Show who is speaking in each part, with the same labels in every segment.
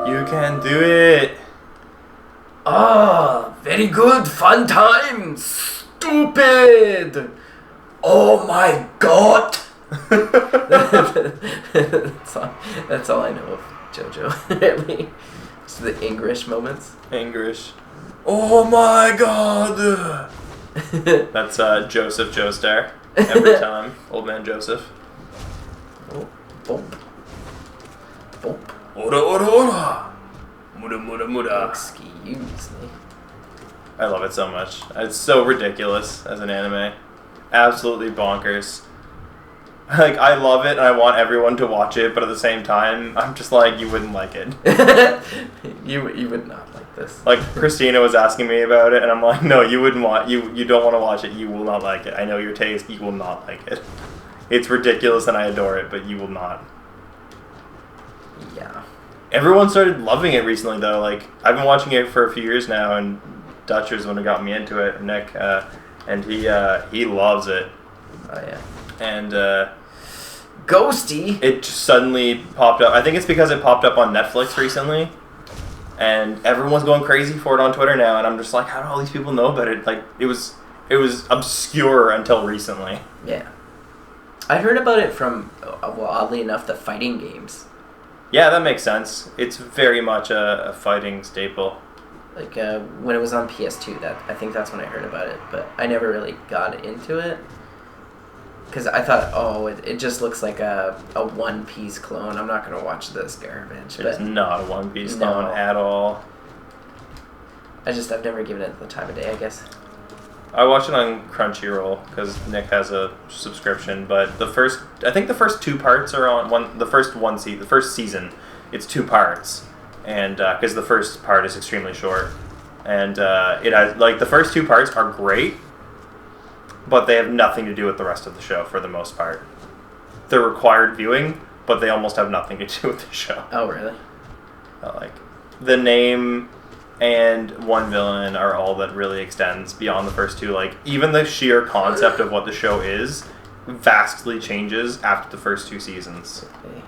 Speaker 1: You can do it.
Speaker 2: Ah, very good. Fun time. Stupid. Oh my god. that's all I know of JoJo, really. It's the English moments.
Speaker 1: English. Oh my god. That's Joseph Joestar every time. Old man Joseph.
Speaker 2: Oh, bump. Bump.
Speaker 1: Ora ora ora. Muda muda muda.
Speaker 2: Excuse me.
Speaker 1: I love it so much. It's so ridiculous as an anime. Absolutely bonkers. Like, I love it and I want everyone to watch it, but at the same time, I'm just like, you wouldn't like it.
Speaker 2: You would not like this.
Speaker 1: Like, Christina was asking me about it, and I'm like, no, you wouldn't want, you don't want to watch it, you will not like it. I know your taste, you will not like it. It's ridiculous and I adore it, but you will not.
Speaker 2: Yeah.
Speaker 1: Everyone started loving it recently, though. Like, I've been watching it for a few years now, and Dutcher's the one who got me into it, Nick, and he loves it.
Speaker 2: Oh, yeah.
Speaker 1: And
Speaker 2: Ghosty.
Speaker 1: it just suddenly popped up. I think it's because it popped up on Netflix recently, and everyone's going crazy for it on Twitter now. And I'm just like, how do all these people know about it? Like, it was obscure until recently.
Speaker 2: Yeah, I heard about it from, well, oddly enough, the fighting games.
Speaker 1: Yeah, that makes sense. It's very much a fighting staple.
Speaker 2: Like when it was on PS2, I think that's when I heard about it. But I never really got into it. Because I thought, oh, it just looks like a One Piece clone. I'm not going to watch this garbage.
Speaker 1: It's not a One Piece clone at all.
Speaker 2: I've never given it the time of day, I guess.
Speaker 1: I watch it on Crunchyroll because Nick has a subscription. But I think the first two parts are on the first season. It's 2 parts, and because the first part is extremely short, and it has, like, the first 2 parts are great. But they have nothing to do with the rest of the show for the most part. They're required viewing, but they almost have nothing to do with the show.
Speaker 2: Oh, really?
Speaker 1: Like, the name and one villain are all that really extends beyond the first 2. Like, even the sheer concept of what the show is vastly changes after the first 2 seasons.
Speaker 2: Okay.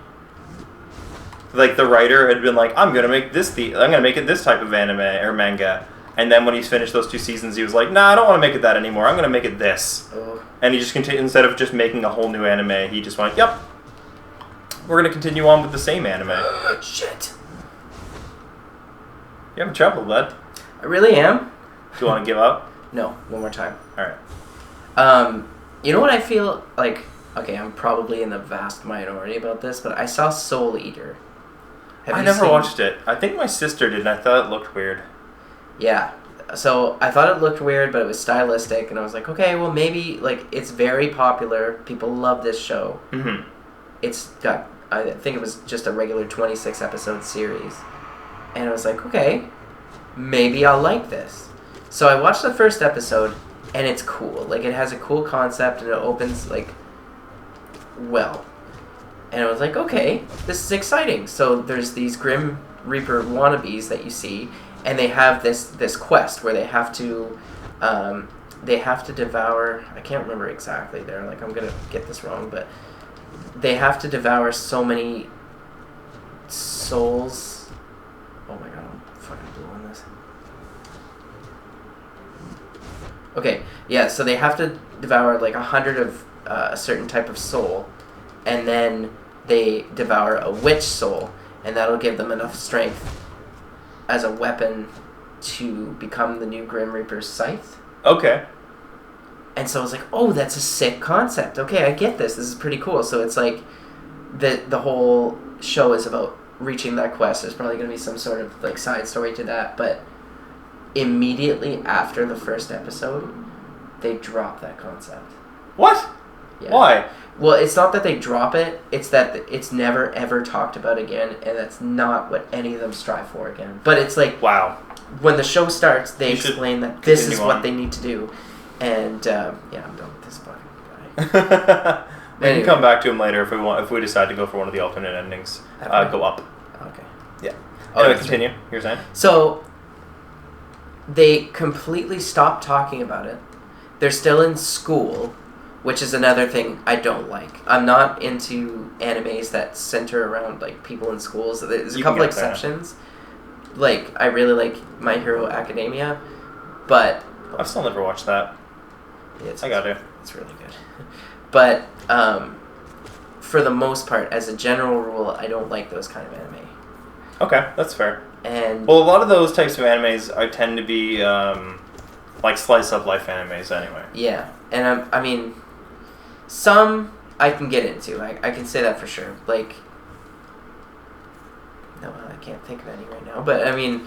Speaker 1: Like, the writer had been like, I'm gonna make it this type of anime or manga. And then when he's finished those 2 seasons, he was like, nah, I don't want to make it that anymore. I'm going to make it this.
Speaker 2: Oh.
Speaker 1: And he just continued, instead of just making a whole new anime, he just went, yep, we're going to continue on with the same anime.
Speaker 2: Shit.
Speaker 1: You're having trouble, bud.
Speaker 2: I really am.
Speaker 1: Do you want to give up?
Speaker 2: No, one more time.
Speaker 1: Alright.
Speaker 2: You know what I feel like? Okay, I'm probably in the vast minority about this, but I saw Soul Eater.
Speaker 1: I never watched it. I think my sister did, and I thought it looked weird.
Speaker 2: Yeah, so I thought it looked weird, but it was stylistic, and I was like, okay, well, maybe, like, it's very popular. People love this show.
Speaker 1: Mm-hmm.
Speaker 2: It's got, I think it was just a regular 26-episode series. And I was like, okay, maybe I'll like this. So I watched the first episode, and it's cool. Like, it has a cool concept, and it opens, like, well. And I was like, okay, this is exciting. So there's these Grim Reaper wannabes that you see, and they have this quest where they have to devour, I can't remember exactly there, like, I'm gonna get this wrong, but they have to devour so many souls. Oh my god, I'm fucking blowing this. Okay, yeah, so they have to devour like 100 of a certain type of soul, and then they devour a witch soul, and that'll give them enough strength as a weapon to become the new Grim Reaper's scythe.
Speaker 1: Okay.
Speaker 2: And so I was like, oh, that's a sick concept. Okay, I get this. This is pretty cool. So it's like the whole show is about reaching that quest. There's probably going to be some sort of like side story to that. But immediately after the first episode, they drop that concept.
Speaker 1: What?
Speaker 2: Yeah.
Speaker 1: Why?
Speaker 2: Well, it's not that they drop it. It's that it's never, ever talked about again, and that's not what any of them strive for again. But it's like,
Speaker 1: wow.
Speaker 2: When the show starts, they explain that this is what
Speaker 1: on.
Speaker 2: they need to do. And, yeah, I'm done with this fucking guy.
Speaker 1: We can come back to him later if we decide to go for one of the alternate endings. Go up.
Speaker 2: Okay.
Speaker 1: Yeah.
Speaker 2: Oh,
Speaker 1: Anyway, continue. You're saying?
Speaker 2: So, they completely stopped talking about it. They're still in school, which is another thing I don't like. I'm not into animes that center around like people in schools. There's a couple exceptions. Like I really like My Hero Academia, but
Speaker 1: I've still never watched that.
Speaker 2: Yeah,
Speaker 1: I got to.
Speaker 2: It's really good, but for the most part, as a general rule, I don't like those kind of anime.
Speaker 1: Okay, that's fair.
Speaker 2: And
Speaker 1: well, a lot of those types of animes tend to be like slice of life animes anyway.
Speaker 2: Yeah, and I mean, some I can get into. I can say that for sure. Like, no, I can't think of any right now. But I mean,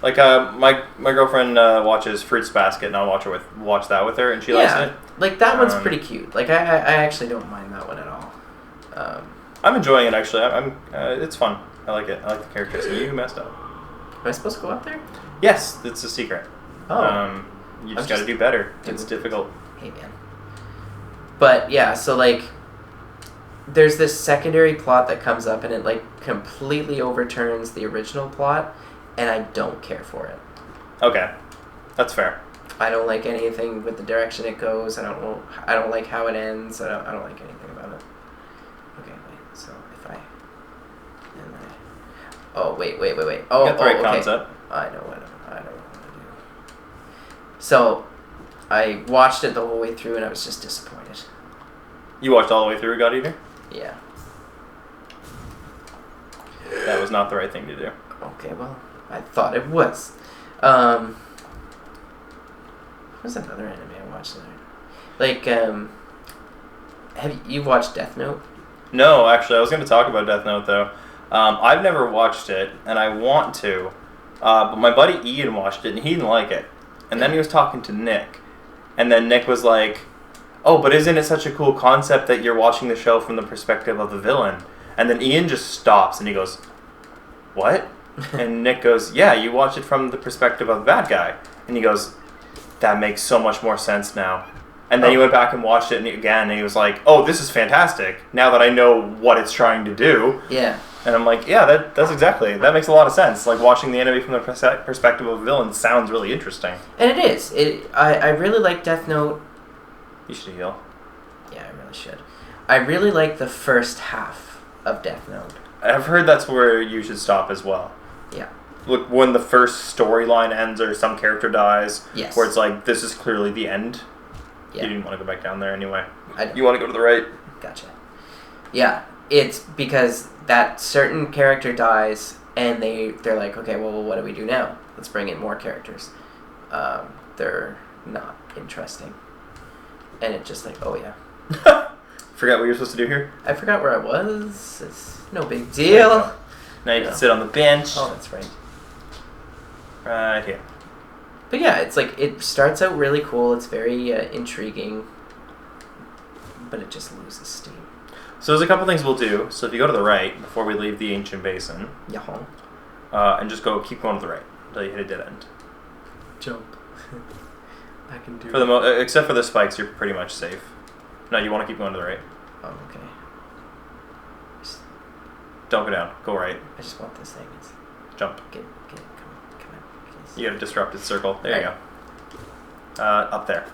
Speaker 1: like my girlfriend watches Fruits Basket, and I'll watch that with her, and she likes it.
Speaker 2: Like that one's pretty cute. Like I actually don't mind that one at all.
Speaker 1: I'm enjoying it actually. It's fun. I like it. I like the characters. You messed up.
Speaker 2: Am I supposed to go up there?
Speaker 1: Yes, it's a secret.
Speaker 2: Oh.
Speaker 1: You just got to do better. It's difficult.
Speaker 2: Hey man. But yeah, so like, there's this secondary plot that comes up, and it like completely overturns the original plot, and I don't care for it.
Speaker 1: Okay, that's fair.
Speaker 2: I don't like anything with the direction it goes. I don't like how it ends. I don't like anything about it. Okay, wait. So if I. Oh wait. Oh,
Speaker 1: you got the right
Speaker 2: okay.
Speaker 1: concept.
Speaker 2: I know what I want to do. So, I watched it the whole way through, and I was just disappointed.
Speaker 1: You watched all the way through God Eater?
Speaker 2: Yeah.
Speaker 1: That was not the right thing to do.
Speaker 2: Okay, well, I thought it was. What was another anime I watched there? Like, have you watched Death Note?
Speaker 1: No, actually, I was going to talk about Death Note though. I've never watched it, and I want to. But my buddy Ian watched it, and he didn't like it. And then he was talking to Nick, and then Nick was like, "Oh, but isn't it such a cool concept that you're watching the show from the perspective of the villain?" And then Ian just stops, and he goes, "What?" And Nick goes, "Yeah, you watch it from the perspective of the bad guy." And he goes, "That makes so much more sense now." And then he went back and watched it again, and he was like, "Oh, this is fantastic, now that I know what it's trying to do."
Speaker 2: Yeah.
Speaker 1: And I'm like, yeah, that makes a lot of sense. Like, watching the anime from the perspective of a villain sounds really interesting.
Speaker 2: And it is. I really like Death Note.
Speaker 1: You should heal.
Speaker 2: Yeah, I really should. I really like the first half of Death Note.
Speaker 1: I've heard that's where you should stop as well.
Speaker 2: Yeah.
Speaker 1: Look, when the first storyline ends or some character dies,
Speaker 2: yes.
Speaker 1: Where it's like, this is clearly the end.
Speaker 2: Yeah.
Speaker 1: You didn't want to go back down there anyway.
Speaker 2: You
Speaker 1: want to go to the right.
Speaker 2: Gotcha. Yeah, it's because that certain character dies, and they're like, okay, well, what do we do now? Let's bring in more characters. They're not interesting. And it's just like, oh yeah.
Speaker 1: Forgot what you're supposed to do here?
Speaker 2: I forgot where I was. It's no big deal.
Speaker 1: Now you can sit on the bench.
Speaker 2: Oh, that's right.
Speaker 1: Right here.
Speaker 2: But yeah, it's like, it starts out really cool. It's very intriguing. But it just loses steam.
Speaker 1: So there's a couple things we'll do. So if you go to the right before we leave the ancient basin, and just keep going to the right until you hit a dead end.
Speaker 2: Jump. I can do.
Speaker 1: Except for the spikes, you're pretty much safe. No, you want to keep going to the right.
Speaker 2: Oh, okay.
Speaker 1: Don't go down. Go right.
Speaker 2: I just want this thing.
Speaker 1: Jump.
Speaker 2: Get it. Come on.
Speaker 1: You got a disrupted circle. There you go. Up there.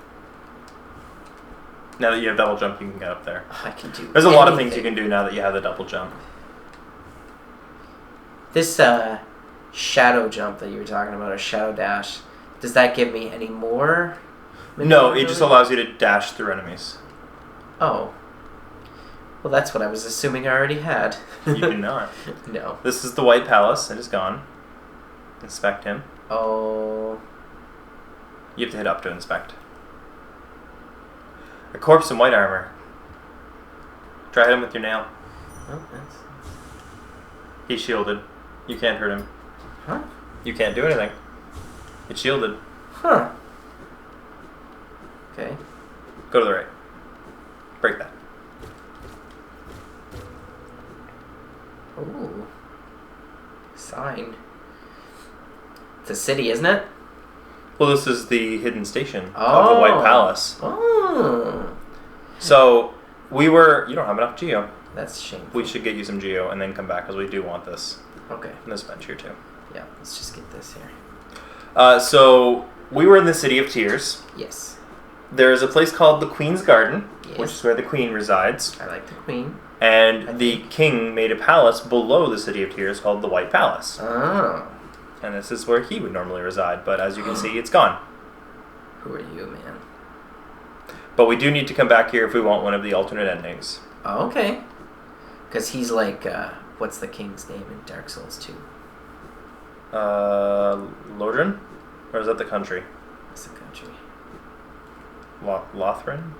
Speaker 1: Now that you have double jump, you can get up there.
Speaker 2: I can do.
Speaker 1: There's a lot of things you can do now that you have the double jump.
Speaker 2: This shadow jump that you were talking about, or shadow dash, does that give me any more?
Speaker 1: No, it just allows you to dash through enemies.
Speaker 2: Oh. Well, that's what I was assuming I already had.
Speaker 1: You do not.
Speaker 2: No.
Speaker 1: This is the White Palace. It is gone. Inspect him.
Speaker 2: Oh.
Speaker 1: You have to hit up to inspect. A corpse in white armor. Try hit him with your nail.
Speaker 2: Oh, that's...
Speaker 1: He's shielded. You can't hurt him.
Speaker 2: Huh?
Speaker 1: You can't do anything. It's shielded.
Speaker 2: Huh. Okay.
Speaker 1: Go to the right. Break that.
Speaker 2: Ooh. Sign. It's a city, isn't it?
Speaker 1: Well, this is the hidden station of the White Palace.
Speaker 2: Oh.
Speaker 1: So, you don't have enough Geo.
Speaker 2: That's shameful.
Speaker 1: We should get you some Geo and then come back, because we do want this.
Speaker 2: Okay.
Speaker 1: And this bench here, too.
Speaker 2: Yeah, let's just get this here.
Speaker 1: So, we were in the City of Tears.
Speaker 2: Yes.
Speaker 1: There is a place called the Queen's Garden,
Speaker 2: Yes.
Speaker 1: which is where the Queen resides.
Speaker 2: I like the Queen.
Speaker 1: And the king made a palace below the City of Tears called the White Palace.
Speaker 2: Oh.
Speaker 1: And this is where he would normally reside, but as you can see, it's gone.
Speaker 2: Who are you, man?
Speaker 1: But we do need to come back here if we want one of the alternate endings.
Speaker 2: Oh, okay. Because he's like, what's the king's name in Dark Souls 2?
Speaker 1: Lodrin? Or is that the country?
Speaker 2: What's the country?
Speaker 1: Lothrin?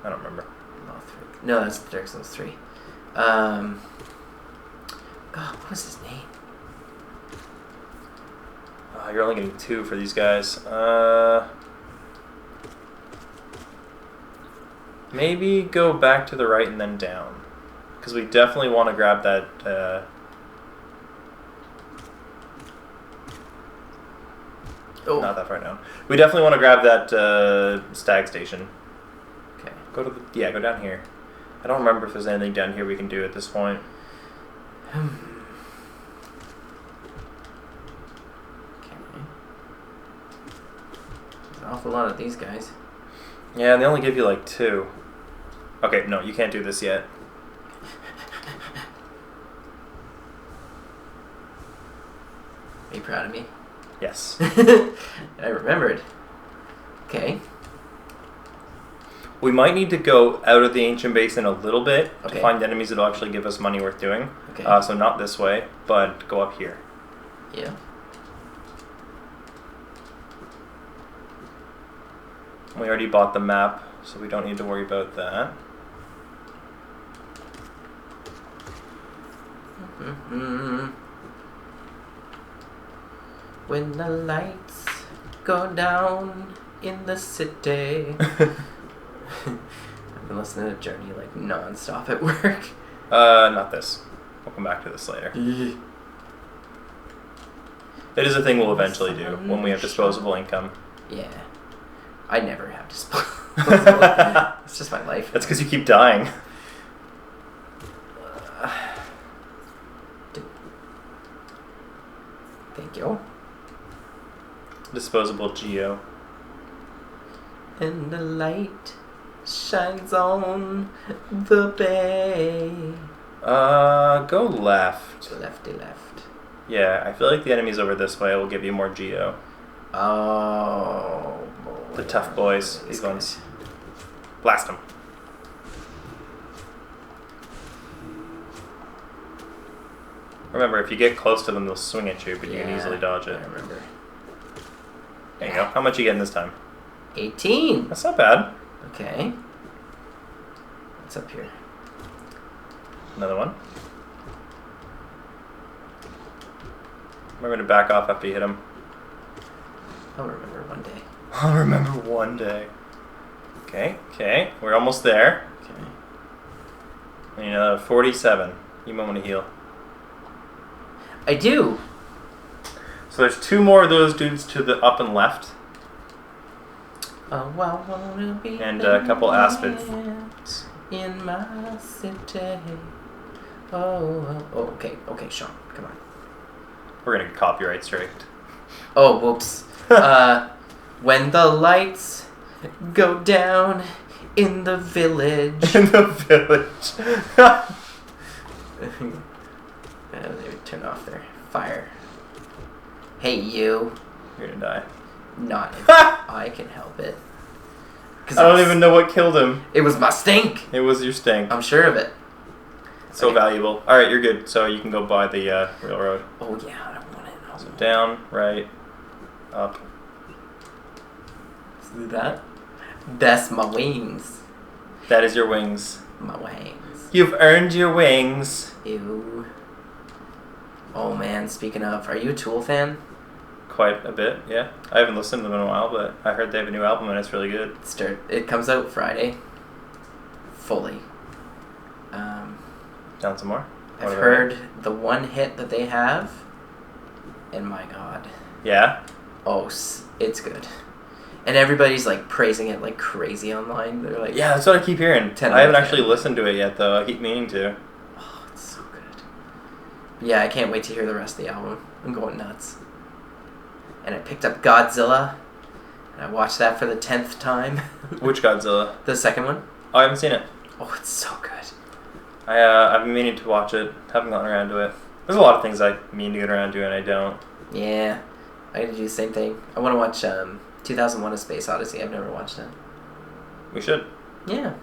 Speaker 1: I don't remember.
Speaker 2: Lothric. No, that's Dark Souls 3. God, what was his name?
Speaker 1: You're only getting 2 for these guys. Maybe go back to the right and then down. Because we definitely want to grab that... Not that far down. We definitely want to grab that stag station.
Speaker 2: Okay.
Speaker 1: Go down here. I don't remember if there's anything down here we can do at this point.
Speaker 2: Okay. There's an awful lot of these guys.
Speaker 1: Yeah, and they only give you like 2. Okay, no, you can't do this yet.
Speaker 2: Are you proud of me?
Speaker 1: Yes.
Speaker 2: I remembered. Okay.
Speaker 1: We might need to go out of the ancient basin a little bit
Speaker 2: Okay.
Speaker 1: to find enemies that'll actually give us money worth doing.
Speaker 2: Okay.
Speaker 1: So not this way, but go up here.
Speaker 2: Yeah.
Speaker 1: We already bought the map, so we don't need to worry about that.
Speaker 2: Mm-hmm. When the lights go down in the city. I've been listening to Journey like non-stop at work.
Speaker 1: Not this. We'll come back to this later. It is a thing we'll eventually do when we have disposable income.
Speaker 2: Yeah. I never have disposable. It's just my life.
Speaker 1: That's because you keep dying.
Speaker 2: Thank you.
Speaker 1: Disposable geo.
Speaker 2: And the light shines on the bay.
Speaker 1: Go left.
Speaker 2: Lefty left.
Speaker 1: Yeah, I feel like the enemies over this way will give you more geo.
Speaker 2: Oh, boy.
Speaker 1: The tough boys. These ones. Blast them. Remember, if you get close to them, they'll swing at you, but you can easily dodge it.
Speaker 2: I remember.
Speaker 1: There you go. How much you getting this time?
Speaker 2: 18.
Speaker 1: That's not bad.
Speaker 2: Okay. What's up here?
Speaker 1: Another one. Remember to back off after you hit him.
Speaker 2: I'll remember one day.
Speaker 1: I'll remember one day. Okay. We're almost there.
Speaker 2: Okay.
Speaker 1: And 47. You might want to heal.
Speaker 2: I do.
Speaker 1: So there's 2 more of those dudes to the up and left.
Speaker 2: Oh, I wanna be
Speaker 1: And a couple
Speaker 2: there
Speaker 1: aspids.
Speaker 2: in my city. Oh, okay, Sean, come on.
Speaker 1: We're gonna get copyright striked.
Speaker 2: Oh, whoops. When the lights go down in the village.
Speaker 1: In the village.
Speaker 2: And they would turn off their fire. Hey, you.
Speaker 1: You're gonna die.
Speaker 2: Not if I can help it.
Speaker 1: I don't even know what killed him.
Speaker 2: It was my stink.
Speaker 1: It was your stink.
Speaker 2: I'm sure of it.
Speaker 1: So valuable. Alright, you're good. So you can go by the railroad.
Speaker 2: Oh, yeah, I don't want it.
Speaker 1: So down, right, up.
Speaker 2: Let's do that. That's my wings.
Speaker 1: That is your wings.
Speaker 2: My wings.
Speaker 1: You've earned your wings.
Speaker 2: Ew. Oh, man, speaking of, are you a Tool fan?
Speaker 1: Quite a bit, yeah. I haven't listened to them in a while, but I heard they have a new album and it's really good.
Speaker 2: It comes out Friday. Fully.
Speaker 1: Down some more?
Speaker 2: I've heard the one hit that they have, and my god.
Speaker 1: Yeah?
Speaker 2: Oh, it's good. And everybody's like praising it like crazy online. They're like,
Speaker 1: Yeah, that's what I keep hearing.
Speaker 2: 10
Speaker 1: I haven't
Speaker 2: out of
Speaker 1: actually
Speaker 2: 10.
Speaker 1: listened to it yet, though. I keep meaning to.
Speaker 2: oh, it's so good. Yeah, I can't wait to hear the rest of the album. I'm going nuts. And I picked up Godzilla. And I watched that for the 10th time.
Speaker 1: Which Godzilla?
Speaker 2: The second one.
Speaker 1: Oh, I haven't seen it.
Speaker 2: Oh, it's so good.
Speaker 1: I've been meaning to watch it. Haven't gotten around to it. There's a lot of things I mean to get around to and I don't.
Speaker 2: Yeah, I gotta do the same thing. I want to watch 2001: A Space Odyssey. I've never watched it.
Speaker 1: We should.
Speaker 2: Yeah.